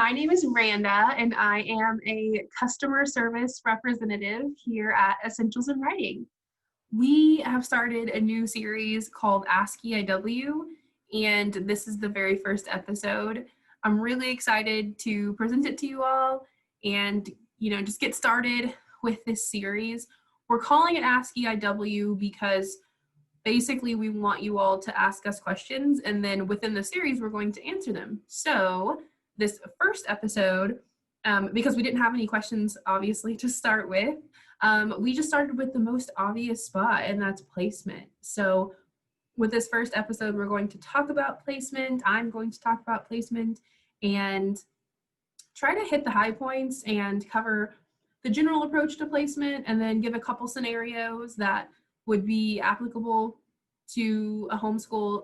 my name is Randa, and I am a customer service representative here at Essentials in Writing. We have started a new series called Ask EIW, and this is the very first episode. I'm really excited to present it to you all and, just get started with this series. We're calling it Ask EIW because basically we want you all to ask us questions, and then within the series, we're going to answer them. So this first episode, because we didn't have any questions, obviously, to start with, we just started with the most obvious spot, and that's placement. So with this first episode, we're going to talk about placement. I'm going to talk about placement and try to hit the high points and cover the general approach to placement, and then give a couple scenarios that would be applicable to a homeschool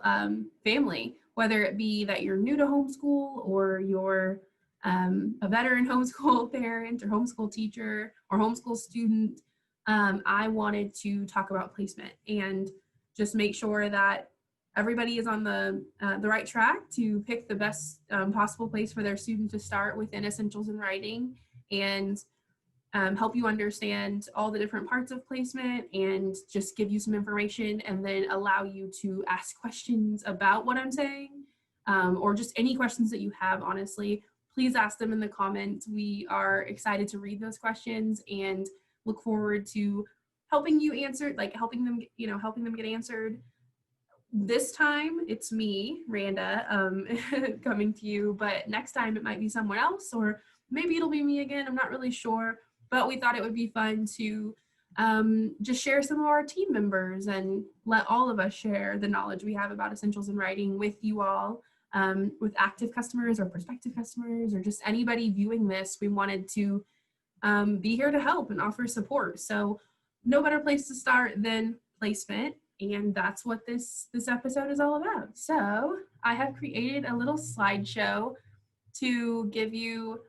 family, whether it be that you're new to homeschool or you're a veteran homeschool parent or homeschool teacher or homeschool student. I wanted to talk about placement and just make sure that everybody is on the right track to pick the best possible place for their student to start within Essentials in Writing, and help you understand all the different parts of placement and just give you some information, and then allow you to ask questions about what I'm saying, or just any questions that you have, honestly. Please ask them in the comments. We are excited to read those questions and look forward to helping you answer, helping them get answered. This time it's me, Randa, coming to you, but next time it might be someone else, or maybe it'll be me again. I'm not really sure. But we thought it would be fun to just share some of our team members and let all of us share the knowledge we have about Essentials in Writing with you all, with active customers or prospective customers or just anybody viewing this. We wanted to be here to help and offer support. So no better place to start than placement, and that's what this episode is all about. So I have created a little slideshow to give you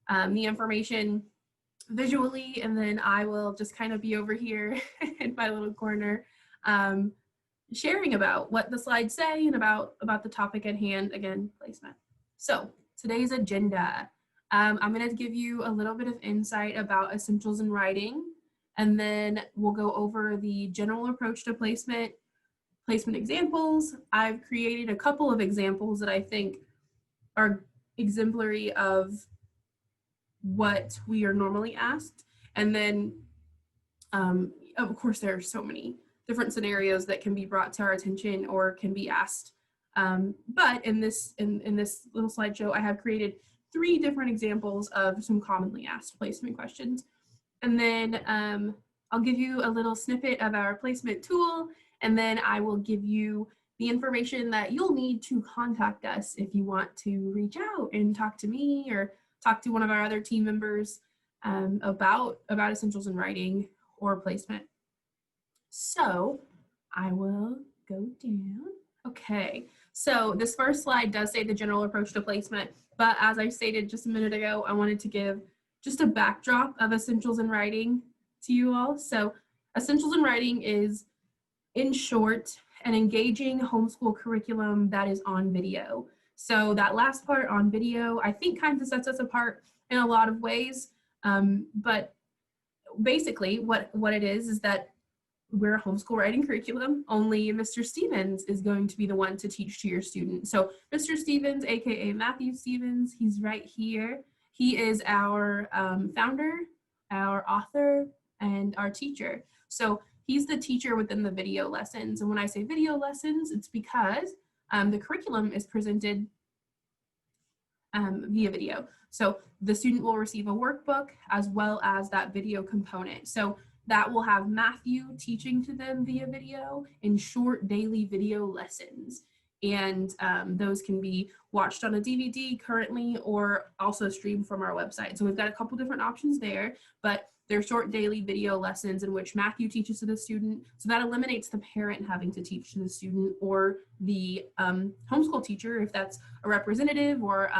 the information visually, and then I will just kind of be over here in my little corner sharing about what the slides say and about the topic at hand, again, placement. So today's agenda, I'm going to give you a little bit of insight about Essentials in Writing, and then we'll go over the general approach to placement examples. I've created a couple of examples that I think are exemplary of what we are normally asked. And then, of course, there are so many different scenarios that can be brought to our attention or can be asked. But in this little slideshow, I have created 3 different examples of some commonly asked placement questions. And then I'll give you a little snippet of our placement tool, and then I will give you the information that you'll need to contact us if you want to reach out and talk to me or talk to one of our other team members about Essentials in Writing or placement. So I will go down. Okay, so this first slide does say the general approach to placement, but as I stated just a minute ago, I wanted to give just a backdrop of Essentials in Writing to you all. So Essentials in Writing is, in short, an engaging homeschool curriculum that is on video. So that last part on video, I think, kind of sets us apart in a lot of ways. But basically what it is that we're a homeschool writing curriculum, only Mr. Stevens is going to be the one to teach to your student. So Mr. Stevens, AKA Matthew Stevens, he's right here. He is our founder, our author, and our teacher. So he's the teacher within the video lessons. And when I say video lessons, it's because the curriculum is presented via video. So the student will receive a workbook as well as that video component. So that will have Matthew teaching to them via video in short daily video lessons. And those can be watched on a DVD currently or also streamed from our website. So we've got a couple different options there, but they're short daily video lessons in which Matthew teaches to the student. So that eliminates the parent having to teach to the student or the homeschool teacher, if that's a representative or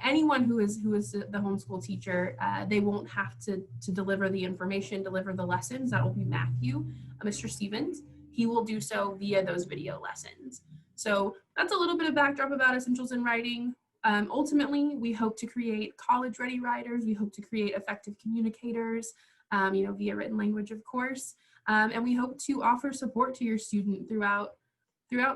anyone who is the homeschool teacher. They won't have to deliver the information, deliver the lessons. That will be Matthew, Mr. Stevens. He will do so via those video lessons. So that's a little bit of backdrop about Essentials in Writing. Ultimately, we hope to create college-ready writers. We hope to create effective communicators, via written language, of course. And we hope to offer support to your student throughout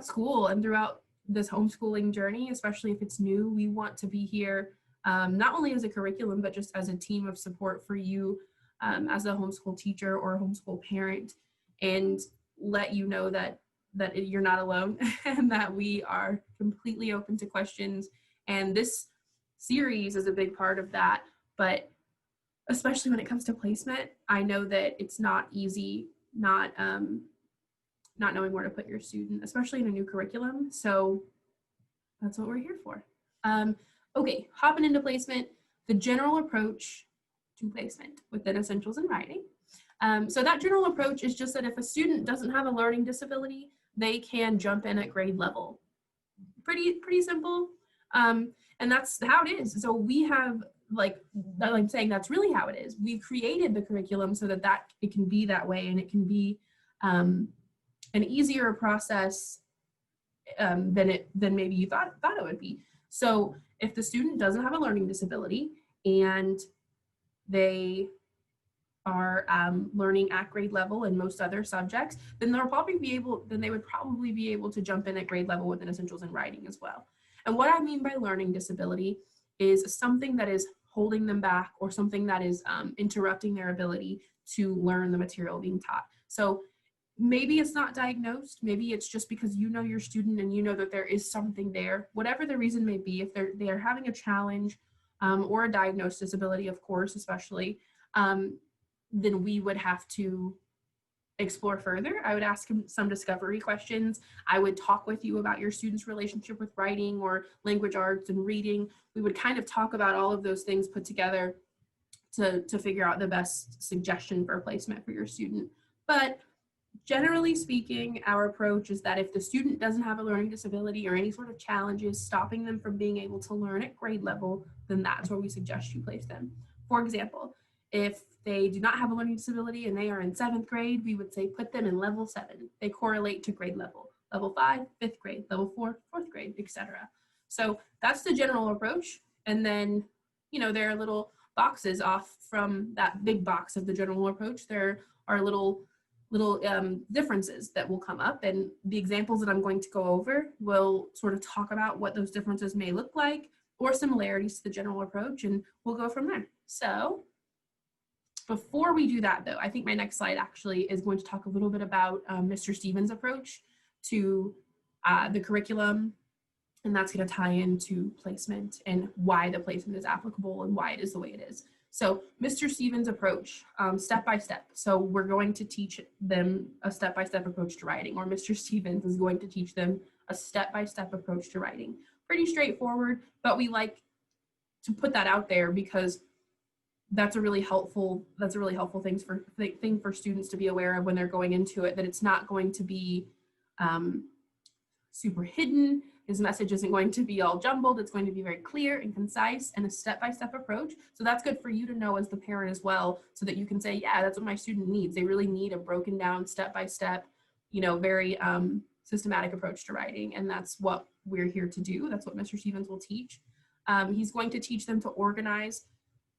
school and throughout this homeschooling journey, especially if it's new. We want to be here not only as a curriculum, but just as a team of support for you as a homeschool teacher or a homeschool parent, and let you know that you're not alone and that we are completely open to questions. And this series is a big part of that. But especially when it comes to placement, I know that it's not easy not knowing where to put your student, especially in a new curriculum. So that's what we're here for. Okay, hopping into placement, the general approach to placement within Essentials in Writing. So that general approach is just that if a student doesn't have a learning disability, they can jump in at grade level. Pretty simple. And that's how it is. So we have, like I'm saying, that's really how it is. We've created the curriculum so that it can be that way, and it can be an easier process than maybe you thought it would be. So if the student doesn't have a learning disability and they are learning at grade level in most other subjects, then they would probably be able to jump in at grade level within Essentials in Writing as well. And what I mean by learning disability is something that is holding them back, or something that is interrupting their ability to learn the material being taught. So maybe it's not diagnosed, maybe it's just because you know your student and you know that there is something there. Whatever the reason may be, if they're having a challenge or a diagnosed disability, of course, especially, then we would have to explore further. I would ask him some discovery questions. I would talk with you about your student's relationship with writing or language arts and reading. We would kind of talk about all of those things put together to figure out the best suggestion for placement for your student. But generally speaking, our approach is that if the student doesn't have a learning disability or any sort of challenges stopping them from being able to learn at grade level, then that's where we suggest you place them. For example, if they do not have a learning disability and they are in 7th grade, we would say put them in level 7. They correlate to grade level. Level 5, 5th grade, level 4, 4th grade, etc. So that's the general approach. And then, there are little boxes off from that big box of the general approach. There are little differences that will come up, and the examples that I'm going to go over will sort of talk about what those differences may look like or similarities to the general approach, and we'll go from there. So before we do that, though, I think my next slide actually is going to talk a little bit about Mr. Stevens' approach to the curriculum, and that's going to tie into placement and why the placement is applicable and why it is the way it is. So Mr. Stevens' approach, step by step. So we're going to teach them a step-by-step approach to writing, or Mr. Stevens is going to teach them a step-by-step approach to writing. Pretty straightforward, but we like to put that out there because that's a really helpful thing for students to be aware of when they're going into it, that it's not going to be super hidden. His message isn't going to be all jumbled. It's going to be very clear and concise and a step-by-step approach. So that's good for you to know as the parent as well, so that you can say, yeah, that's what my student needs. They really need a broken down step-by-step, very systematic approach to writing. And that's what we're here to do. That's what Mr. Stevens will teach. He's going to teach them to organize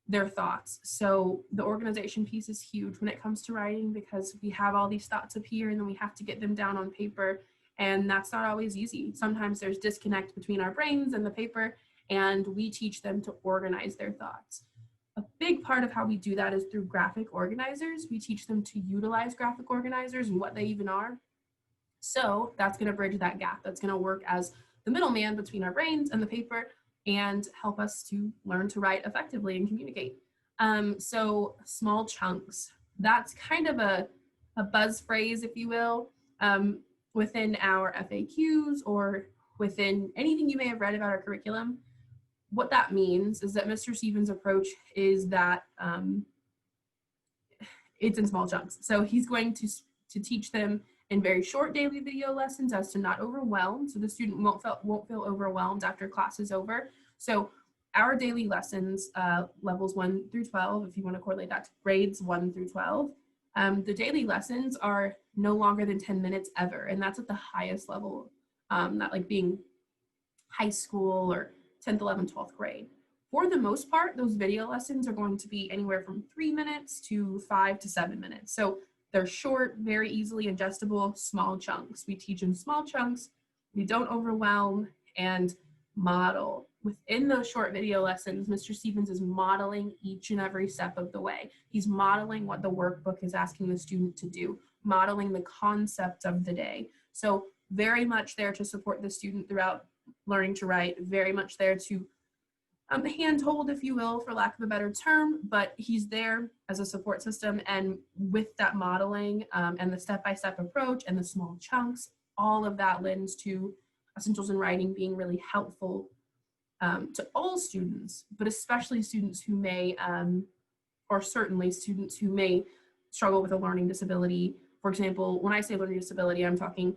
their thoughts. So the organization piece is huge when it comes to writing, because we have all these thoughts up here and then we have to get them down on paper. And that's not always easy. Sometimes there's disconnect between our brains and the paper, and we teach them to organize their thoughts. A big part of how we do that is through graphic organizers. We teach them to utilize graphic organizers and what they even are. So that's going to bridge that gap. That's going to work as the middleman between our brains and the paper and help us to learn to write effectively and communicate. So small chunks, that's kind of a buzz phrase, if you will. Within our FAQs or within anything you may have read about our curriculum. What that means is that Mr. Stevens' approach is that it's in small chunks. So he's going to teach them in very short daily video lessons as to not overwhelm, so the student won't feel overwhelmed after class is over. So our daily lessons, levels 1 through 12, if you want to correlate that to grades 1 through 12, the daily lessons are no longer than 10 minutes ever, and that's at the highest level, not like being high school or 10th, 11th, 12th grade. For the most part, those video lessons are going to be anywhere from 3 minutes to 5 to 7 minutes. So they're short, very easily ingestible, small chunks. We teach in small chunks. We don't overwhelm and model. Within those short video lessons, Mr. Stevens is modeling each and every step of the way. He's modeling what the workbook is asking the student to do, modeling the concept of the day. So very much there to support the student throughout learning to write, very much there to handhold, if you will, for lack of a better term, but he's there as a support system. And with that modeling and the step-by-step approach and the small chunks, all of that lends to Essentials in Writing being really helpful to all students, but especially students who may, or certainly students who may struggle with a learning disability. For example, when I say learning disability, I'm talking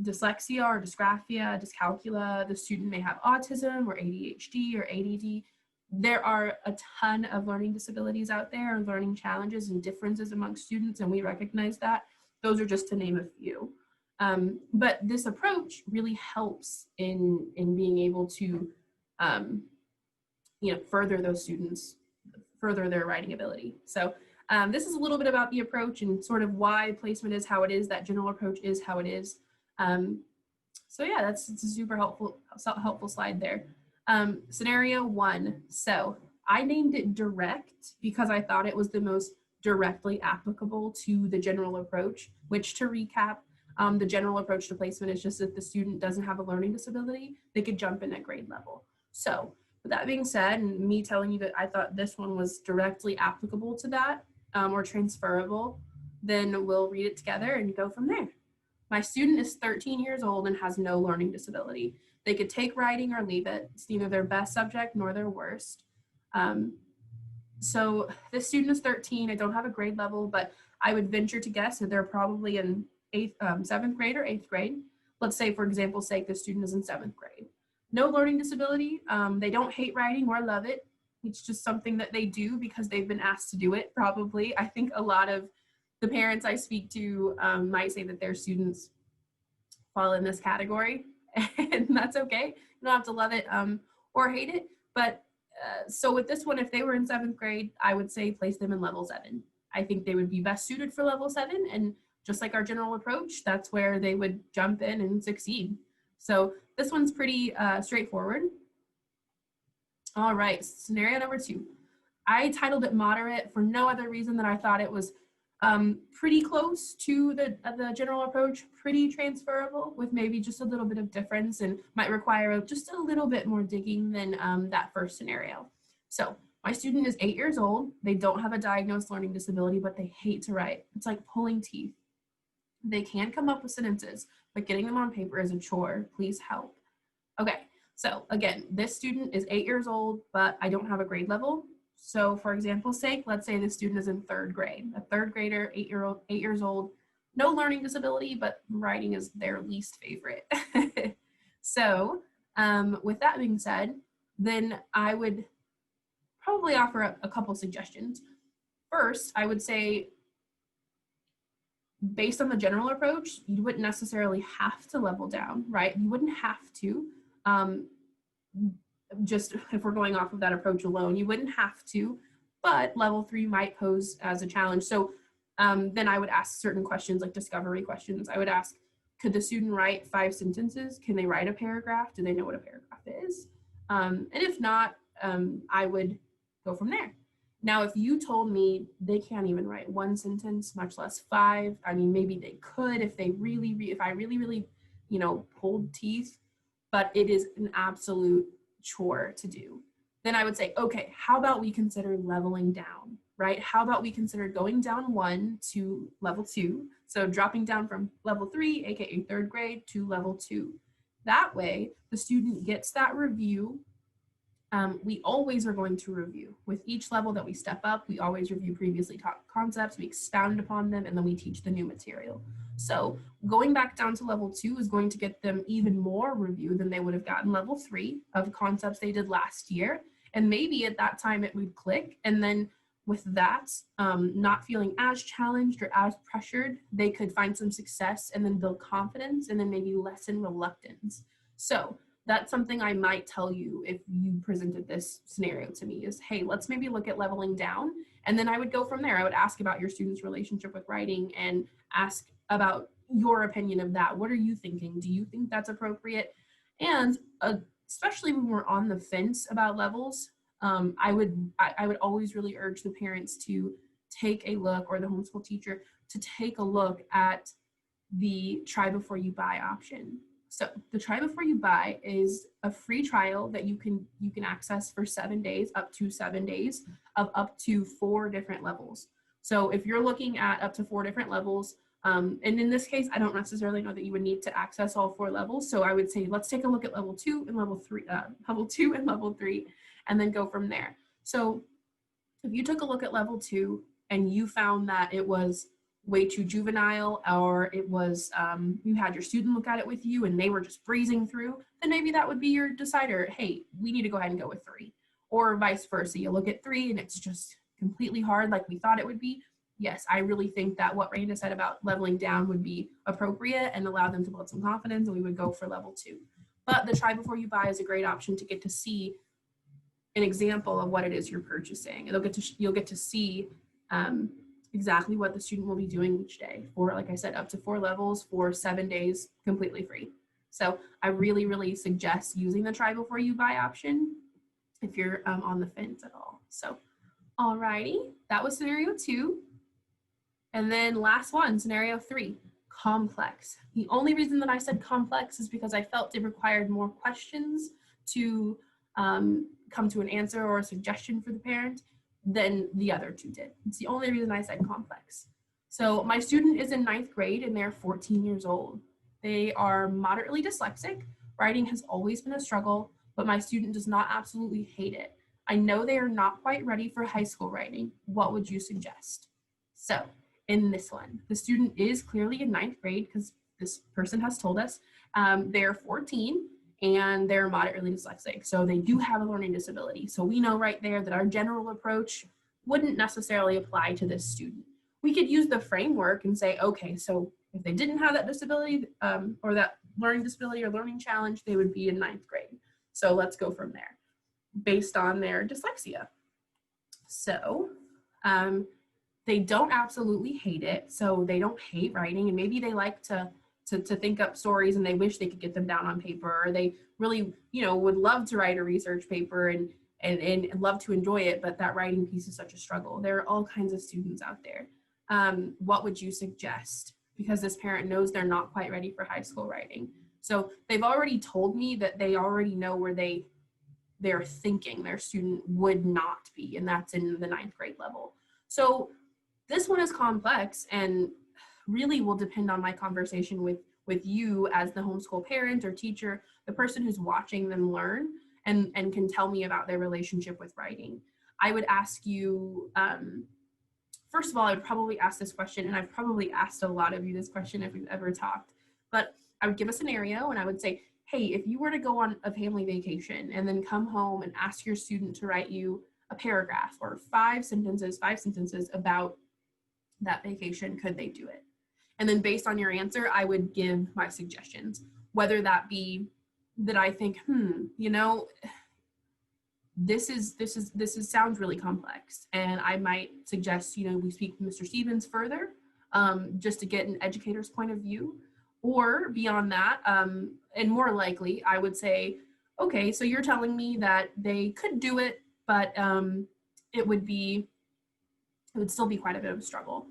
dyslexia or dysgraphia, dyscalculia. The student may have autism or ADHD or ADD. There are a ton of learning disabilities out there, learning challenges and differences amongst students, and we recognize that. Those are just to name a few. But this approach really helps in being able to, further those students, further their writing ability. So this is a little bit about the approach and sort of why placement is how it is, that general approach is how it is. So yeah, it's a super helpful slide there. Scenario 1. So I named it direct because I thought it was the most directly applicable to the general approach, which, to recap, the general approach to placement is just if the student doesn't have a learning disability, they could jump in at grade level. So with that being said, and me telling you that I thought this one was directly applicable to that or transferable, then we'll read it together and go from there. My student is 13 years old and has no learning disability. They could take writing or leave it. It's neither their best subject nor their worst. So this student is 13. I don't have a grade level, but I would venture to guess that they're probably in 7th grade or 8th grade. Let's say, for example's sake, the student is in 7th grade. No learning disability. They don't hate writing or love it. It's just something that they do because they've been asked to do it, probably. I think a lot of the parents I speak to might say that their students fall in this category, and that's okay. You don't have to love it or hate it. But so with this one, if they were in 7th grade, I would say place them in level 7. I think they would be best suited for level 7, and just like our general approach, that's where they would jump in and succeed. So this one's pretty straightforward. All right, scenario number 2. I titled it moderate for no other reason than I thought it was pretty close to the general approach, pretty transferable with maybe just a little bit of difference and might require just a little bit more digging than that first scenario. So my student is 8 years old. They don't have a diagnosed learning disability, but they hate to write. It's like pulling teeth. They can come up with sentences, but getting them on paper is a chore. Please help. Okay, so again, this student is 8 years old, but I don't have a grade level. So for example's sake, let's say the student is in 3rd grade. A 3rd grader, 8 years old, no learning disability, but writing is their least favorite. So with that being said, then I would probably offer a couple suggestions. First, I would say, based on the general approach, you wouldn't necessarily have to level down, right? You wouldn't have to. Just if we're going off of that approach alone, you wouldn't have to, but level 3 might pose as a challenge. So then I would ask certain questions, like discovery questions. I would ask, could the student write 5 sentences? Can they write a paragraph? Do they know what a paragraph is? And if not, I would go from there. Now, if you told me they can't even write 1 sentence, much less 5, I mean, maybe they could if they if I really, pulled teeth, but it is an absolute chore to do, then I would say, okay, how about we consider leveling down, right? How about we consider going down 1 to level 2? So dropping down from level 3, aka 3rd grade, to level 2. That way, the student gets that review. We always are going to review. With each level that we step up, we always review previously taught concepts, we expound upon them, and then we teach the new material. So going back down to level 2 is going to get them even more review than they would have gotten level 3 of concepts they did last year. And maybe at that time it would click. And then with that, not feeling as challenged or as pressured, they could find some success and then build confidence and then maybe lessen reluctance. So that's something I might tell you if you presented this scenario to me is, hey, let's maybe look at leveling down. And then I would go from there. I would ask about your student's relationship with writing and ask about your opinion of that. What are you thinking? Do you think that's appropriate? And especially when we're on the fence about levels, I would always really urge the parents to take a look, or the homeschool teacher to take a look at the try before you buy option. So the try before you buy is a free trial that you can access for 7 days, up to 7 days, of up to 4 different levels. So if you're looking at up to 4 different levels, and in this case, I don't necessarily know that you would need to access all 4 levels. So I would say, let's take a look at level 2 and level 3, and then go from there. So if you took a look at level 2 and you found that it was way too juvenile, or it was, you had your student look at it with you and they were just breezing through, then maybe that would be your decider. Hey, we need to go ahead and go with 3. Or vice versa. You look at 3 and it's just completely hard like we thought it would be. Yes, I really think that what Raina said about leveling down would be appropriate and allow them to build some confidence, and we would go for level 2. But the try before you buy is a great option to get to see an example of what it is you're purchasing. You'll get to see exactly what the student will be doing each day for, like I said, up to 4 levels for 7 days completely free. So I really, really suggest using the try before you buy option if you're on the fence at all. So, alrighty, that was scenario 2. And then last one, scenario 3, complex. The only reason that I said complex is because I felt it required more questions to come to an answer or a suggestion for the parent than the other 2 did. It's the only reason I said complex. So my student is in 9th grade and they're 14 years old. They are moderately dyslexic. Writing has always been a struggle, but my student does not absolutely hate it. I know they are not quite ready for high school writing. What would you suggest? So in this one, the student is clearly in 9th grade because this person has told us they're 14 and they're moderately dyslexic. So they do have a learning disability. So we know right there that our general approach wouldn't necessarily apply to this student. We could use the framework and say, okay, so if they didn't have that disability or that learning disability or learning challenge, they would be in 9th grade. So let's go from there based on their dyslexia. So they don't absolutely hate it. So they don't hate writing, and maybe they like to think up stories and they wish they could get them down on paper, or they really, would love to write a research paper and love to enjoy it, but that writing piece is such a struggle. There are all kinds of students out there. What would you suggest? Because this parent knows they're not quite ready for high school writing. So they've already told me that they already know where they're thinking their student would not be, and that's in the 9th grade level. So this one is complex and really will depend on my conversation with you as the homeschool parent or teacher, the person who's watching them learn and can tell me about their relationship with writing. I would ask you, first of all, I would probably ask this question, and I've probably asked a lot of you this question if we've ever talked, but I would give a scenario and I would say, hey, if you were to go on a family vacation and then come home and ask your student to write you a paragraph or 5 sentences about that vacation, could they do it? And then based on your answer, I would give my suggestions, whether that be that I think, this sounds really complex, and I might suggest, we speak to Mr. Stevens further, just to get an educator's point of view, or beyond that, and more likely, I would say, okay, so you're telling me that they could do it, but it would still be quite a bit of a struggle.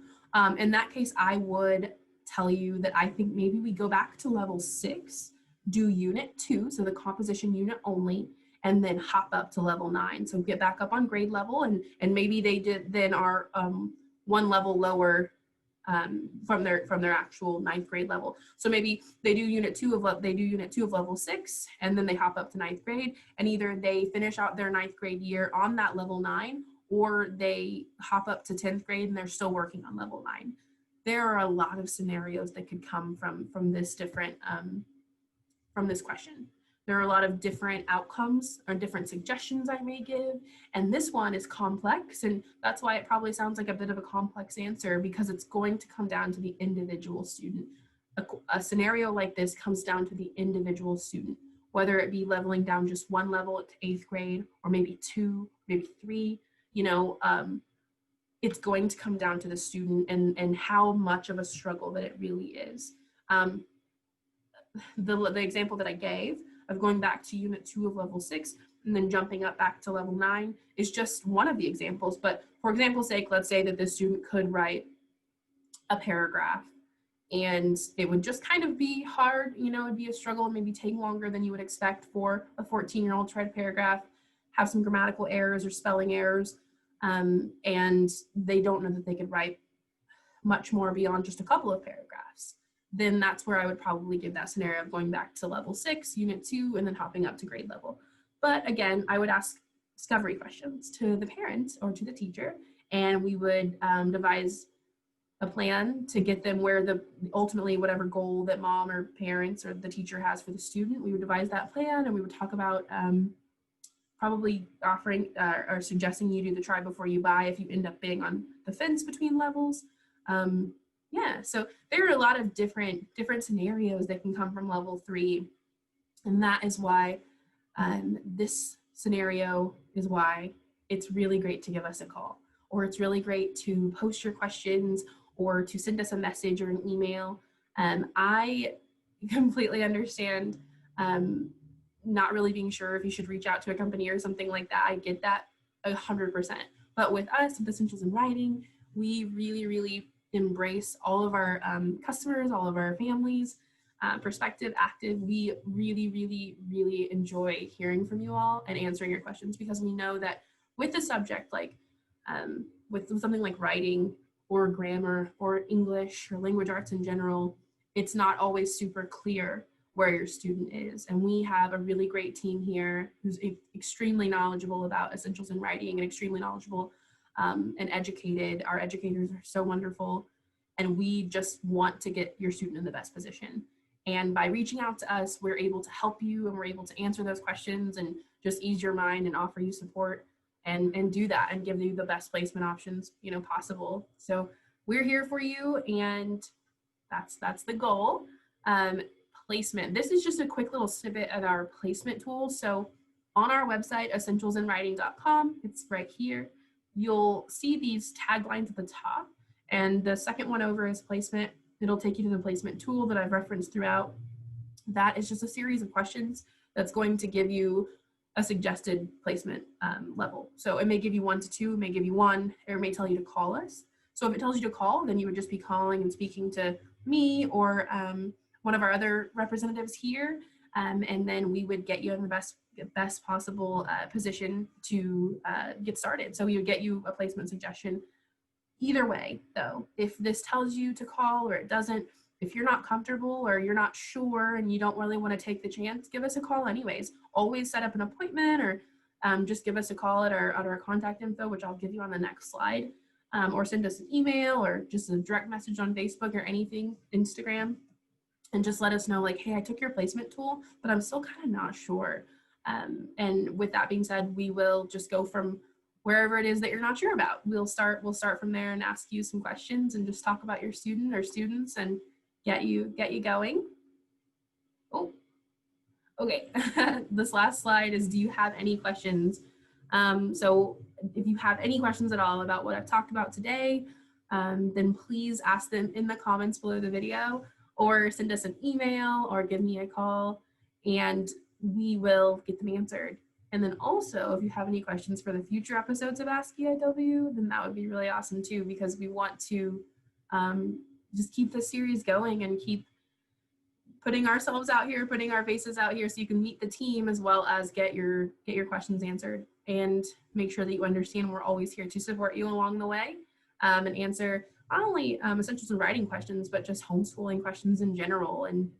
In that case, I would tell you that I think maybe we go back to level 6, do unit 2, so the composition unit only, and then hop up to level 9. So get back up on grade level, and maybe they then are 1 level lower from their actual 9th grade level. So maybe they do unit 2 of level 6, and then they hop up to 9th grade, and either they finish out their 9th grade year on that level 9, or they hop up to 10th grade and they're still working on level 9. There are a lot of scenarios that could come from this different from this question. There are a lot of different outcomes or different suggestions I may give, and this one is complex, and that's why it probably sounds like a bit of a complex answer, because it's going to come down to the individual student. A scenario like this comes down to the individual student. whether it be leveling down just one level to 8th grade, or maybe 2, maybe 3, it's going to come down to the student and how much of a struggle that it really is. The example that I gave of going back to unit 2 of level 6 and then jumping up back to level 9 is just one of the examples. But for example's sake, let's say that the student could write a paragraph, and it would just kind of be hard, it'd be a struggle, maybe take longer than you would expect for a 14-year-old to write a paragraph, have some grammatical errors or spelling errors, and they don't know that they could write much more beyond just a couple of paragraphs. Then that's where I would probably give that scenario of going back to level 6, unit 2, and then hopping up to grade level. But again, I would ask discovery questions to the parents or to the teacher, and we would devise a plan to get them where ultimately whatever goal that mom or parents or the teacher has for the student, we would devise that plan, and we would talk about probably offering or suggesting you do the try before you buy if you end up being on the fence between levels. So there are a lot of different scenarios that can come from level 3, and that is why this scenario is why it's really great to give us a call, or it's really great to post your questions or to send us a message or an email. I completely understand not really being sure if you should reach out to a company or something like that. I get that 100%. But with us, with Essentials in Writing, we really, really embrace all of our customers, all of our families, prospective, active. We really, really, really enjoy hearing from you all and answering your questions, because we know that with a subject like with something like writing or grammar or English or language arts in general, it's not always super clear where your student is. And we have a really great team here who's extremely knowledgeable about Essentials in Writing and extremely knowledgeable and educated. Our educators are so wonderful, and we just want to get your student in the best position. And by reaching out to us, we're able to help you, and we're able to answer those questions and just ease your mind and offer you support and do that and give you the best placement options, possible. So we're here for you, and that's the goal. Placement. This is just a quick little snippet of our placement tool. So on our website, essentialsinwriting.com, it's right here. You'll see these taglines at the top, and the second one over is placement. It'll take you to the placement tool that I've referenced throughout. That is just a series of questions that's going to give you a suggested placement level. So it may give you 1 to 2, it may give you 1, or it may tell you to call us. So if it tells you to call, then you would just be calling and speaking to me or one of our other representatives here, and then we would get you in the best possible position to get started. So we would get you a placement suggestion. Either way, though, if this tells you to call or it doesn't, if you're not comfortable or you're not sure and you don't really want to take the chance, give us a call anyways. Always set up an appointment, or just give us a call at our contact info, which I'll give you on the next slide, or send us an email or just a direct message on Facebook or anything, Instagram, and just let us know, like, hey, I took your placement tool, but I'm still kind of not sure. And with that being said, we will just go from wherever it is that you're not sure about. We'll start from there and ask you some questions and just talk about your student or students and get you going. Oh, okay. This last slide is, do you have any questions? So if you have any questions at all about what I've talked about today, then please ask them in the comments below the video, or send us an email or give me a call, and we will get them answered. And then also, if you have any questions for the future episodes of Ask EIW, then that would be really awesome too, because we want to just keep this series going and keep putting ourselves out here, putting our faces out here, so you can meet the team as well as get your questions answered, and make sure that you understand we're always here to support you along the way, and answer not only Essentials in Writing questions, but just homeschooling questions in general, and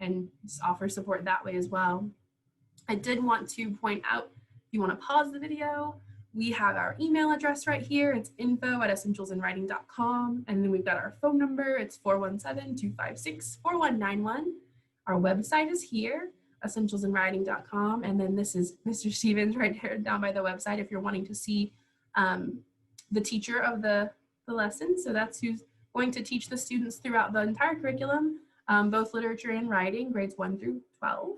just offer support that way as well. I did want to point out, if you want to pause the video, we have our email address right here. It's info@essentialsinwriting.com. And then we've got our phone number. It's 417-256-4191. Our website is here, essentialsinwriting.com. And then this is Mr. Stevens right there down by the website if you're wanting to see the teacher of the lesson. So that's who's going to teach the students throughout the entire curriculum, both literature and writing, grades 1 through 12.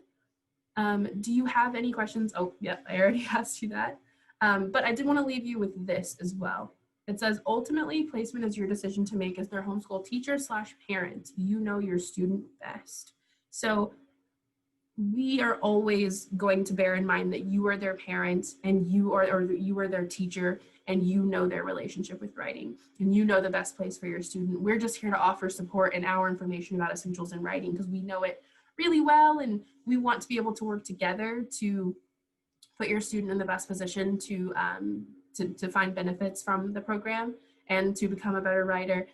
Do you have any questions? Oh, yeah, I already asked you that. But I did want to leave you with this as well. It says, ultimately, placement is your decision to make as their homeschool teacher slash parent. You know your student best. So we are always going to bear in mind that you are their parent and you are, or you are their teacher, and you know their relationship with writing and you know the best place for your student. We're just here to offer support and our information about essentials in writing because we know it really well, and we want to be able to work together to put your student in the best position to find benefits from the program and to become a better writer.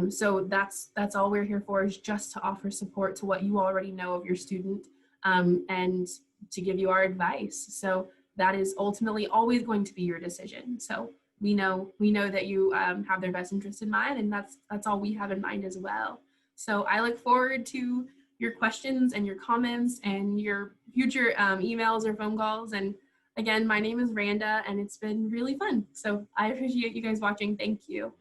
So that's all we're here for, is just to offer support to what you already know of your student, and to give you our advice. So that is ultimately always going to be your decision. So we know that you have their best interest in mind, and that's all we have in mind as well. So I look forward to your questions and your comments and your future emails or phone calls. And again, my name is Randa, and it's been really fun. So I appreciate you guys watching. Thank you.